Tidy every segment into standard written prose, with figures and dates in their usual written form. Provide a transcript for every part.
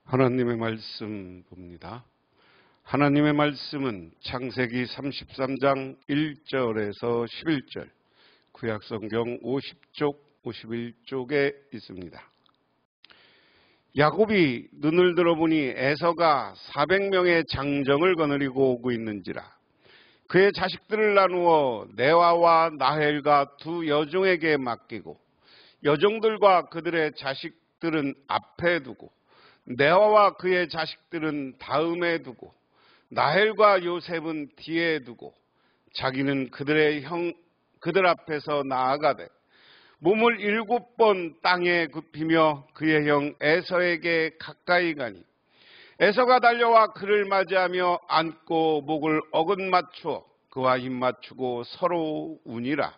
하나님의 말씀 봅니다. 하나님의 말씀은 창세기 33장 1절에서 11절, 구약성경 50쪽, 51쪽에 있습니다. 야곱이 눈을 들어보니 에서가 400명의 장정을 거느리고 오고 있는지라. 그의 자식들을 나누어 네와와 나헬과 두 여종에게 맡기고 여종들과 그들의 자식들은 앞에 두고 네와와 그의 자식들은 다음에 두고 나헬과 요셉은 뒤에 두고 자기는 그들 앞에서 나아가되 몸을 7번 땅에 굽히며 그의 형 에서에게 가까이 가니 에서가 달려와 그를 맞이하며 안고 목을 어긋 맞추어 그와 입 맞추고 서로 우니라.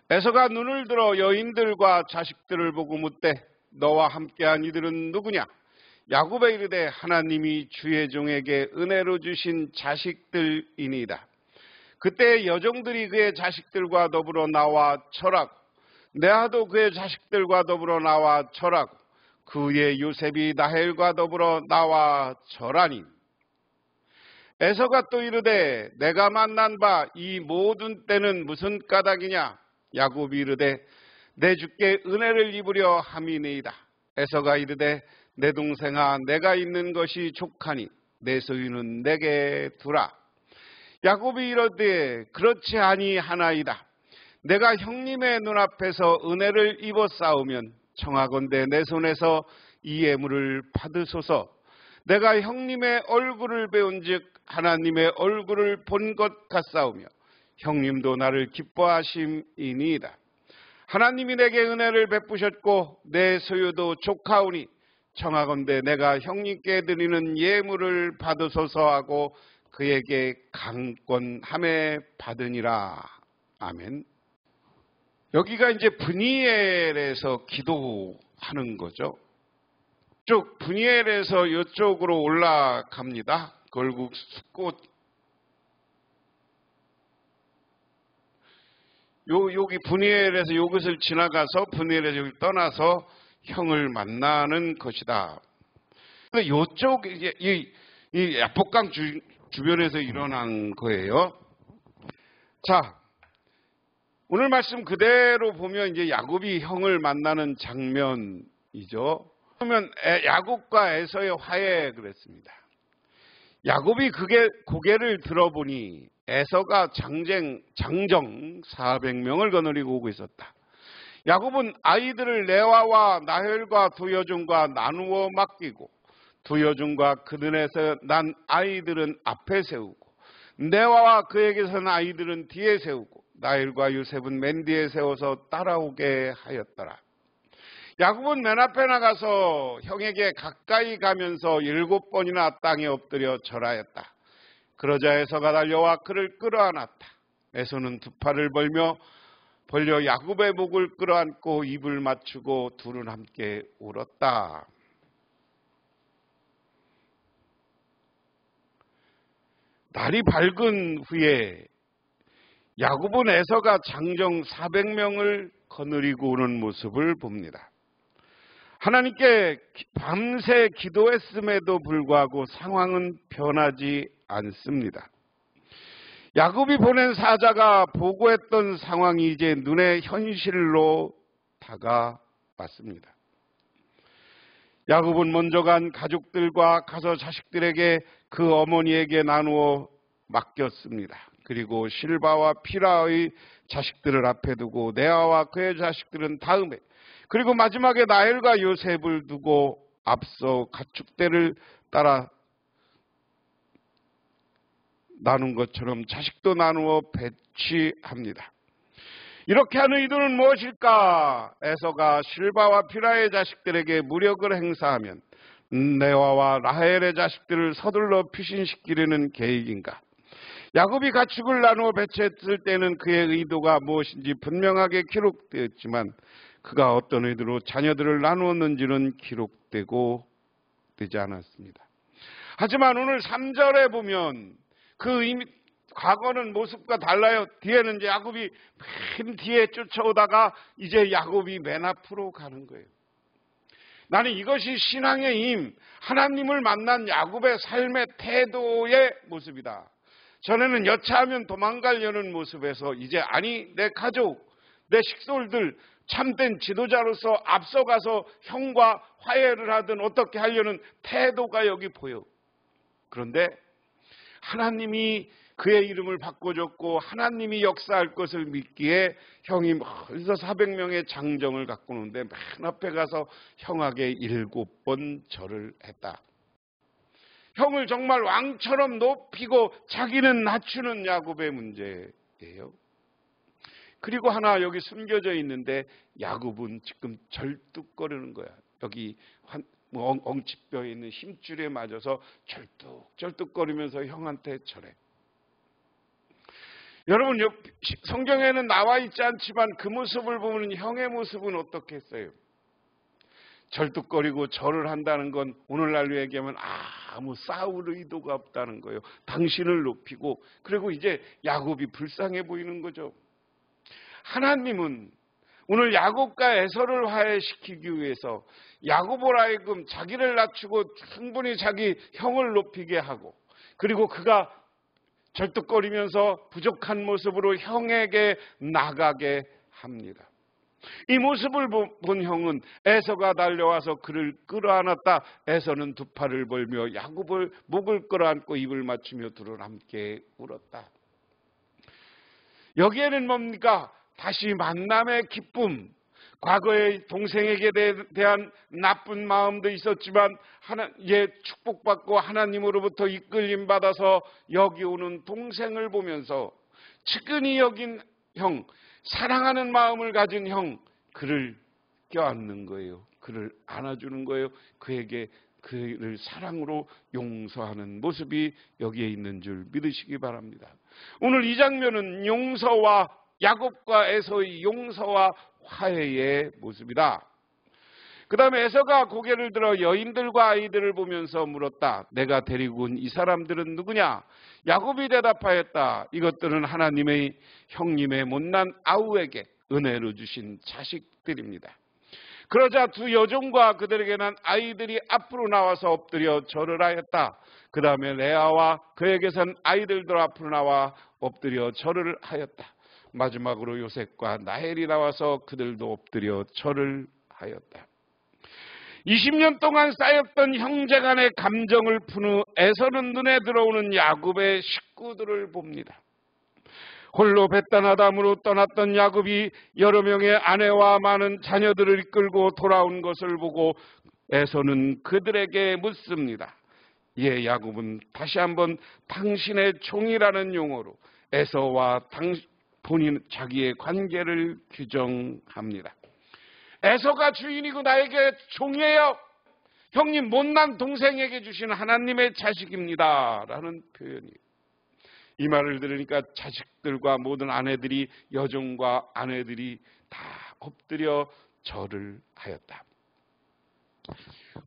에서가 눈을 들어 여인들과 자식들을 보고 묻되 너와 함께한 이들은 누구냐? 야곱에 이르되 하나님이 주의 종에게 은혜로 주신 자식들이니이다. 그때 여종들이 그의 자식들과 더불어 나와 절하고 레아도 그의 자식들과 더불어 나와 절하고 그 후에 요셉이 나헬과 더불어 나와 절하니 에서가 또 이르되 내가 만난 바 이 모든 때는 무슨 까닭이냐? 야곱이 이르되 내 주께 은혜를 입으려 함이니이다. 에서가 이르되 내 동생아 내가 있는 것이 족하니 내 소유는 내게 두라. 야곱이 이르되 그렇지 아니하나이다. 내가 형님의 눈앞에서 은혜를 입어 싸우면 청하건대 내 손에서 이 예물을 받으소서. 내가 형님의 얼굴을 배운즉 하나님의 얼굴을 본 것 같사오며 형님도 나를 기뻐하심이니이다. 하나님이 내게 은혜를 베푸셨고 내 소유도 족하오니 청하건대 내가 형님께 드리는 예물을 받으소서 하고 그에게 강권함에 받으니라. 아멘. 여기가 이제 브니엘에서 기도하는 거죠. 쭉 브니엘에서 이쪽으로 올라갑니다. 결국 숫꽃 여기 브니엘에서 이것을 지나가서 브니엘에서 여기 떠나서 형을 만나는 것이다. 이쪽 이 야복강 주변에서 일어난 거예요. 자, 오늘 말씀 그대로 보면 이제 야곱이 형을 만나는 장면이죠. 그러면 야곱과 에서의 화해 그랬습니다. 야곱이 고개를 들어보니 에서가 장정 400명을 거느리고 오고 있었다. 야곱은 아이들을 레와와 나헬과 두 여종과 나누어 맡기고 두 여종과 그들에서 난 아이들은 앞에 세우고 네와와 그에게서 난 아이들은 뒤에 세우고 나헬과 요셉은 맨 뒤에 세워서 따라오게 하였더라. 야곱은 맨 앞에 나가서 형에게 가까이 가면서 7번이나 땅에 엎드려 절하였다. 그러자 에서가 달려와 그를 끌어안았다. 에서는 두 팔을 벌려 야곱의 목을 끌어안고 입을 맞추고 둘은 함께 울었다. 날이 밝은 후에 야곱은 에서가 장정 400명을 거느리고 오는 모습을 봅니다. 하나님께 밤새 기도했음에도 불구하고 상황은 변하지 않습니다. 야곱이 보낸 사자가 보고했던 상황이 이제 눈의 현실로 다가왔습니다. 야곱은 먼저 간 가족들과 가서 자식들에게 그 어머니에게 나누어 맡겼습니다. 그리고 실바와 피라의 자식들을 앞에 두고 네아와 그의 자식들은 다음에, 그리고 마지막에 나헬과 요셉을 두고 앞서 가축대를 따라 나눈 것처럼 자식도 나누어 배치합니다. 이렇게 하는 의도는 무엇일까? 에서가 실바와 피라의 자식들에게 무력을 행사하면 네와와 라헬의 자식들을 서둘러 피신시키려는 계획인가? 야곱이 가축을 나누어 배치했을 때는 그의 의도가 무엇인지 분명하게 기록되었지만 그가 어떤 의도로 자녀들을 나누었는지는 기록되고 되지 않았습니다. 하지만 오늘 3절에 보면 과거는 모습과 달라요. 뒤에는 이제 야곱이 맨 뒤에 쫓아오다가 이제 야곱이 맨 앞으로 가는 거예요. 나는 이것이 신앙의 힘, 하나님을 만난 야곱의 삶의 태도의 모습이다. 전에는 여차하면 도망가려는 모습에서 이제 아니 내 가족, 내 식솔들 참된 지도자로서 앞서가서 형과 화해를 하든 어떻게 하려는 태도가 여기 보여. 그런데 하나님이 그의 이름을 바꿔줬고 하나님이 역사할 것을 믿기에 형이 벌써 400명의 장정을 갖고 오는데 맨 앞에 가서 형에게 7번 절을 했다. 형을 정말 왕처럼 높이고 자기는 낮추는 야곱의 문제예요. 그리고 하나 여기 숨겨져 있는데 야곱은 지금 절뚝거리는 거야. 여기 엉치뼈에 있는 힘줄에 맞아서 절뚝거리면서 형한테 절해. 여러분 성경에는 나와 있지 않지만 그 모습을 보면 형의 모습은 어떻겠어요? 절뚝거리고 절을 한다는 건 오늘날로 얘기하면 아무 싸울 의도가 없다는 거예요. 당신을 높이고 그리고 이제 야곱이 불쌍해 보이는 거죠. 하나님은 오늘 야곱과 에서를 화해시키기 위해서 야곱을 하여금 자기를 낮추고 충분히 자기 형을 높이게 하고 그리고 그가 절뚝거리면서 부족한 모습으로 형에게 나가게 합니다. 이 모습을 본 형은 에서가 달려와서 그를 끌어안았다. 에서는 두 팔을 벌며 야곱을 목을 끌어안고 입을 맞추며 둘은 함께 울었다. 여기에는 뭡니까? 다시 만남의 기쁨, 과거의 동생에게 대한 나쁜 마음도 있었지만 축복받고 하나님으로부터 이끌림 받아서 여기 오는 동생을 보면서 측은히 여긴 형, 사랑하는 마음을 가진 형, 그를 껴안는 거예요. 그를 안아주는 거예요. 그에게 그를 사랑으로 용서하는 모습이 여기에 있는 줄 믿으시기 바랍니다. 오늘 이 장면은 용서와 야곱과 에서의 용서와 화해의 모습이다. 그 다음에 에서가 고개를 들어 여인들과 아이들을 보면서 물었다. 내가 데리고 온 이 사람들은 누구냐? 야곱이 대답하였다. 이것들은 하나님의 형님의 못난 아우에게 은혜로 주신 자식들입니다. 그러자 두 여종과 그들에게 난 아이들이 앞으로 나와서 엎드려 절을 하였다. 그 다음에 레아와 그에게 선 아이들도 앞으로 나와 엎드려 절을 하였다. 마지막으로 요셉과 나헬이 나와서 그들도 엎드려 절을 하였다. 20년 동안 쌓였던 형제간의 감정을 푼 후 에서는 눈에 들어오는 야곱의 식구들을 봅니다. 홀로 벳단아담으로 떠났던 야곱이 여러 명의 아내와 많은 자녀들을 이끌고 돌아온 것을 보고 에서는 그들에게 묻습니다. 예, 야곱은 다시 한번 당신의 종이라는 용어로 에서와 본인 자기의 관계를 규정합니다. 에서가 주인이고 나에게 종이에요. 형님 못난 동생에게 주신 하나님의 자식입니다. 라는 표현이에요. 이 말을 들으니까 자식들과 모든 아내들이 여종과 아내들이 다 엎드려 절을 하였다.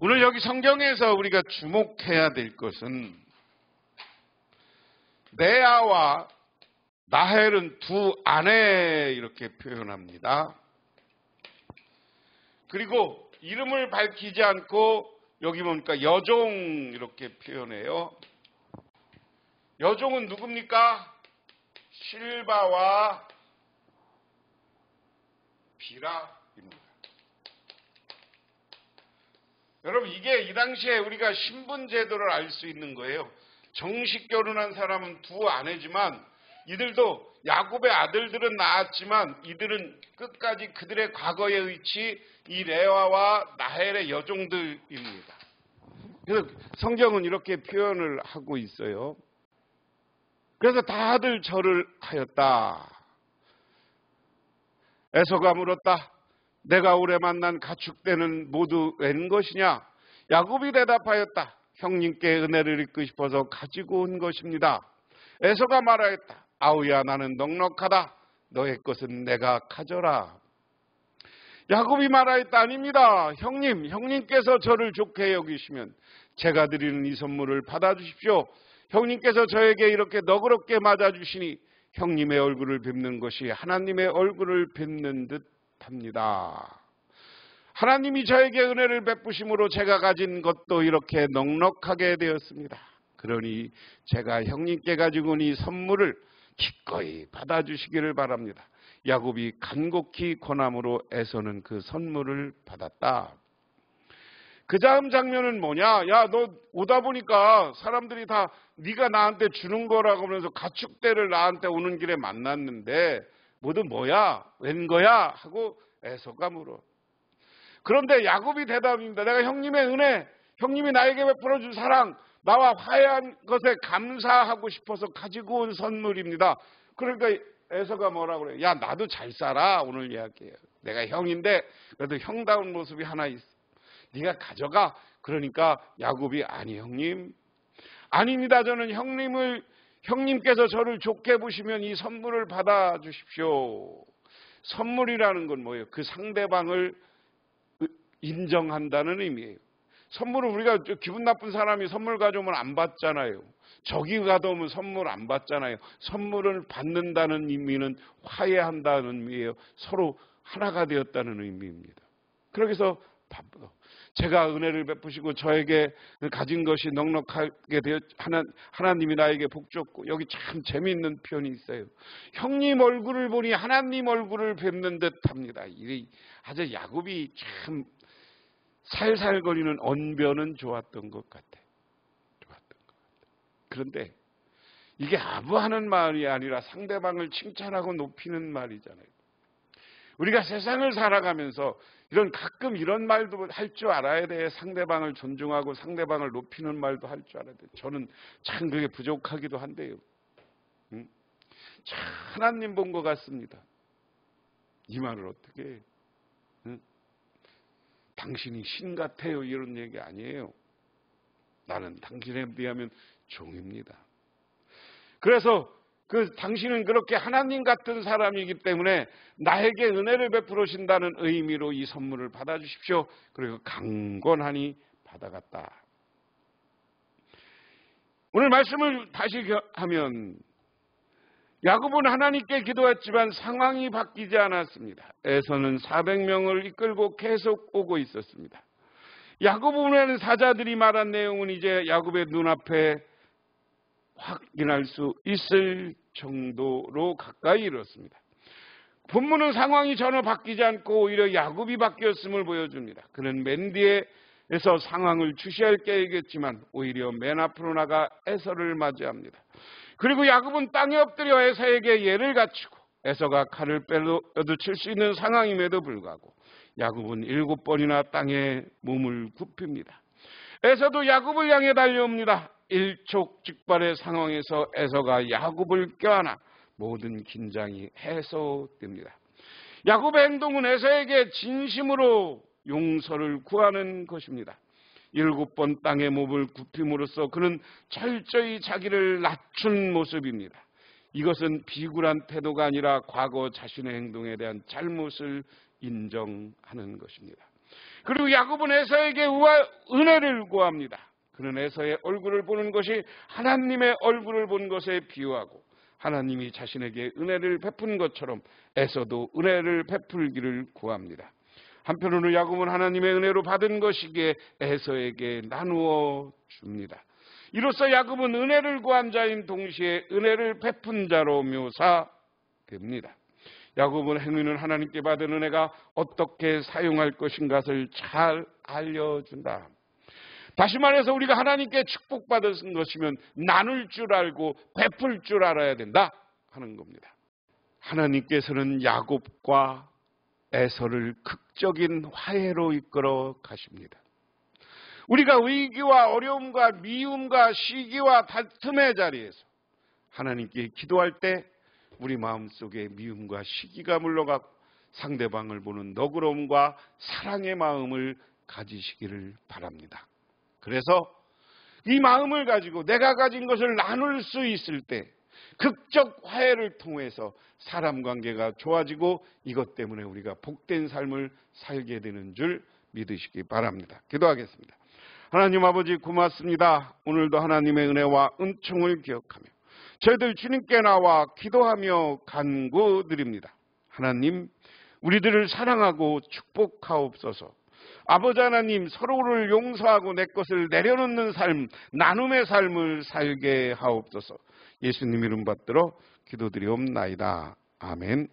오늘 여기 성경에서 우리가 주목해야 될 것은 레아와 나헬은 두 아내 이렇게 표현합니다. 그리고 이름을 밝히지 않고 여기 보니까 여종 이렇게 표현해요. 여종은 누굽니까? 실바와 비라입니다. 여러분 이게 이 당시에 우리가 신분 제도를 알 수 있는 거예요. 정식 결혼한 사람은 두 아내지만 이들도 야곱의 아들들은 낳았지만 이들은 끝까지 그들의 과거에 의치 이 레아와 나헬의 여종들입니다. 그래서 성경은 이렇게 표현을 하고 있어요. 그래서 다들 절을 하였다. 에서가 물었다. 내가 올해 만난 가축대는 모두 웬 것이냐? 야곱이 대답하였다. 형님께 은혜를 입고 싶어서 가지고 온 것입니다. 에서가 말하였다. 아우야 나는 넉넉하다. 너의 것은 내가 가져라. 야곱이 말하였다. 아닙니다. 형님께서 저를 좋게 여기시면 제가 드리는 이 선물을 받아주십시오. 형님께서 저에게 이렇게 너그럽게 맞아주시니 형님의 얼굴을 뵙는 것이 하나님의 얼굴을 뵙는 듯 합니다. 하나님이 저에게 은혜를 베푸심으로 제가 가진 것도 이렇게 넉넉하게 되었습니다. 그러니 제가 형님께 가지고 온 이 선물을 기꺼이 받아주시기를 바랍니다. 야곱이 간곡히 권함으로 에서는 그 선물을 받았다. 그 다음 장면은 뭐냐? 야, 너 오다 보니까 사람들이 다 네가 나한테 주는 거라고 하면서 가축대를 나한테 오는 길에 만났는데 모두 뭐야? 웬 거야? 하고 에서가 물어. 그런데 야곱이 대답입니다. 내가 형님의 은혜, 형님이 나에게 베풀어 준 사랑, 나와 화해한 것에 감사하고 싶어서 가지고 온 선물입니다. 그러니까 에서가 뭐라고 그래요? 야, 나도 잘 살아. 오늘 이야기예요. 내가 형인데 그래도 형다운 모습이 하나 있어. 네가 가져가. 그러니까 야곱이 아니 형님, 아닙니다. 저는 형님께서 저를 좋게 보시면 이 선물을 받아 주십시오. 선물이라는 건 뭐예요? 그 상대방을 인정한다는 의미예요. 선물을 우리가 기분 나쁜 사람이 선물 가져오면 안 받잖아요. 적이 가져오면 선물 안 받잖아요. 선물을 받는다는 의미는 화해한다는 의미예요. 서로 하나가 되었다는 의미입니다. 그래서 제가 은혜를 베푸시고 저에게 가진 것이 넉넉하게 되어 하나님이 나에게 복 줬고, 여기 참 재미있는 표현이 있어요. 형님 얼굴을 보니 하나님 얼굴을 뵙는 듯합니다. 아주 야곱이 참 살살거리는 언변은 좋았던 것 같아. 그런데 이게 아부하는 말이 아니라 상대방을 칭찬하고 높이는 말이잖아요. 우리가 세상을 살아가면서 가끔 이런 말도 할 줄 알아야 돼. 상대방을 존중하고 상대방을 높이는 말도 할 줄 알아야 돼. 저는 참 그게 부족하기도 한데요. 참 하나님 본 것 같습니다. 이 말을 어떻게 해요? 당신이 신 같아요. 이런 얘기 아니에요. 나는 당신에 비하면 종입니다. 그래서 당신은 그렇게 하나님 같은 사람이기 때문에 나에게 은혜를 베풀어 주신다는 의미로 이 선물을 받아주십시오. 그리고 강권하니 받아갔다. 오늘 말씀을 다시 하면 야곱은 하나님께 기도했지만 상황이 바뀌지 않았습니다. 에서는 400명을 이끌고 계속 오고 있었습니다. 야곱을 사자들이 말한 내용은 이제 야곱의 눈앞에 확인할 수 있을 정도로 가까이 이르렀습니다. 본문은 상황이 전혀 바뀌지 않고 오히려 야곱이 바뀌었음을 보여줍니다. 그는 맨 뒤에서 상황을 주시할 계획이었지만 오히려 맨 앞으로 나가 에서를 맞이합니다. 그리고 야곱은 땅에 엎드려 에서에게 예를 갖추고 에서가 칼을 빼도 칠 수 있는 상황임에도 불구하고 야곱은 7번이나 땅에 몸을 굽힙니다. 에서도 야곱을 향해 달려옵니다. 일촉즉발의 상황에서 에서가 야곱을 껴안아 모든 긴장이 해소됩니다. 야곱의 행동은 에서에게 진심으로 용서를 구하는 것입니다. 7번 땅에 몸을 굽힘으로써 그는 철저히 자기를 낮춘 모습입니다. 이것은 비굴한 태도가 아니라 과거 자신의 행동에 대한 잘못을 인정하는 것입니다. 그리고 야곱은 에서에게 은혜를 구합니다. 그는 에서의 얼굴을 보는 것이 하나님의 얼굴을 본 것에 비유하고 하나님이 자신에게 은혜를 베푼 것처럼 에서도 은혜를 베풀기를 구합니다. 한편으로 야곱은 하나님의 은혜로 받은 것이기에 에서에게 나누어 줍니다. 이로써 야곱은 은혜를 구한 자인 동시에 은혜를 베푼 자로 묘사됩니다. 야곱은 행위는 하나님께 받은 은혜가 어떻게 사용할 것인가를 잘 알려준다. 다시 말해서 우리가 하나님께 축복받은 것이면 나눌 줄 알고 베풀 줄 알아야 된다 하는 겁니다. 하나님께서는 야곱과 에서를 극적인 화해로 이끌어 가십니다. 우리가 위기와 어려움과 미움과 시기와 다툼의 자리에서 하나님께 기도할 때 우리 마음속에 미움과 시기가 물러가고 상대방을 보는 너그러움과 사랑의 마음을 가지시기를 바랍니다. 그래서 이 마음을 가지고 내가 가진 것을 나눌 수 있을 때 극적 화해를 통해서 사람 관계가 좋아지고 이것 때문에 우리가 복된 삶을 살게 되는 줄 믿으시기 바랍니다. 기도하겠습니다. 하나님 아버지 고맙습니다. 오늘도 하나님의 은혜와 은총을 기억하며 저희들 주님께 나와 기도하며 간구드립니다. 하나님, 우리들을 사랑하고 축복하옵소서. 아버지 하나님, 서로를 용서하고 내 것을 내려놓는 삶, 나눔의 삶을 살게 하옵소서. 예수님 이름 받들어 기도드리옵나이다. 아멘.